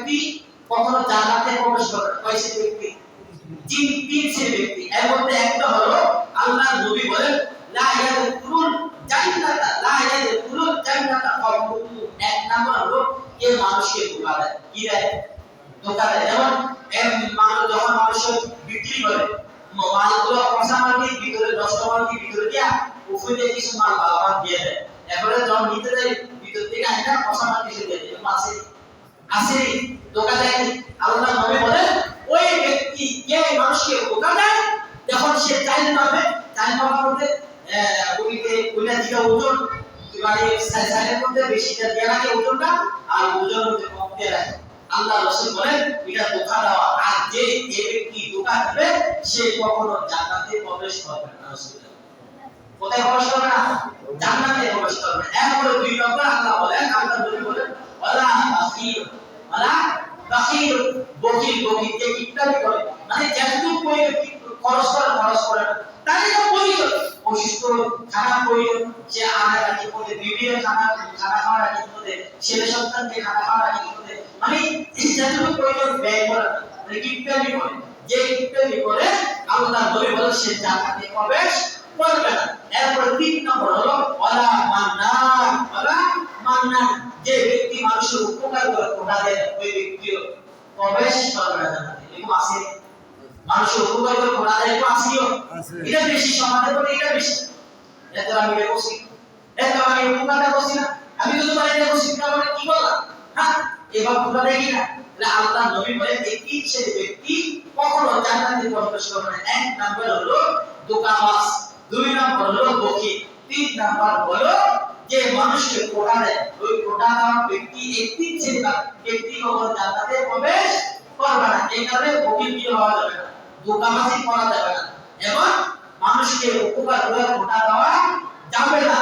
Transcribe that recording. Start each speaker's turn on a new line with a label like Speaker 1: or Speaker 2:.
Speaker 1: ব্যক্তি কখনো জান্নাতে প্রবেশ করবে না। কয় শ্রেণীর ব্যক্তি? তিন শ্রেণীর ব্যক্তি। এর মধ্যে একটা হলো আল্লাহর নবী বলেন লা ইয়াদখুলুল জান্নাতা লা ইয়াদখুলুল জান্নাতা কওমুন। এক নাম্বার হলো যে মানুষকে ধোঁকা দেয়। কি দেয়? ধোঁকা দেয়। যেমন মানুষ যখন মানুষকে বিক্রি করে মালগুলো পচা মাল দিয়ে ভিতরে 10টা মাল দিয়ে ভিতরে দিয়া উপরে কিছু মাল ভালো মাল দিয়ে দেয়। এরপরে যখন নিতে দেয় ভিতর থেকে আইনা পচা মাল কিছু দিয়ে দেয়। আছে আছে ধোঁকা দেয়। আল্লাহ নবী বলেন ওই ব্যক্তি যে মানুষকে ধোঁকা দেয় যখন সে চাইল পাবে মধ্যে ওইটা দিকে ওজন মানে সাইজের মধ্যে বেশিটা দেয়া লাগে ওজনটা আর ওজনের মধ্যে কম দেয়া লাগে। আল্লাহ রাসূল বলেন এটা ধোঁকা দেওয়া। আর যে ব্যক্তি ধোঁকা দেবে সে কখনো জান্নাতে প্রবেশ করবে না। কোথায় প্রবেশ করবে না? জান্নাতে প্রবেশ করবে না। এরপরে 2 নম্বর আল্লাহ বলেন আল্লাহ নবী বলেন ওয়ালা বাখির বকিল যে কিপটামি করে মানে যতটুকু খরচ করে তাই তো প্রয়োজন অসুস্থ খারাপ প্রয়োজন সে আনাগাটি করে বিভিন্ন খানা খাওয়ার আগে করে ছেলে সন্তানকে খানা খাওয়ার আগে করে মানে যতটুকু প্রয়োজন ব্যয় করে মানে কিপটামি করে। যে কিপটামি করে আল্লাহ নবী বলেন সে জান্নাতে প্রবেশ করবে না। এরপর 3 নম্বর হলো ওয়ালা মান্নান যে ব্যক্তি মানুষের উপকার করে খোদা দেয় ওই ব্যক্তি প্রবেশ করবে না জান্নাতে। এরকম আছে? মানুষের উপকার করে খোদা দেয় তো আসিও এটা বেশি সমাজে বলে এটা বেশি। এত আমি বলছি এত আমি উপকারটা বলছি না আমি তো তোমার এটা বলছি তাহলে কি বললাম? হ্যাঁ এবার খোদা দেয় কি না? তাহলে আল্লাহ নবী বলেন এই 3 শ্রেণীর ব্যক্তি কখনো জান্নাতে প্রবেশ করবে না। 1 নাম্বার হলো ধোঁকাবাজ, 2 নাম্বার হলো বকিল, 3 নাম্বার হলো যে মানুষকে খোদা দেয় ওই খোদা দেওয়া ব্যক্তি এই 3 শ্রেণীর ব্যক্তি কখনো জান্নাতে প্রবেশ করবে না। এই কারণে বকিল কি হওয়া যাবে না, ধোঁকাবাজি করা যাবে না এবং মানুষকে উপকার করে খোদা দেওয়া যাবে না।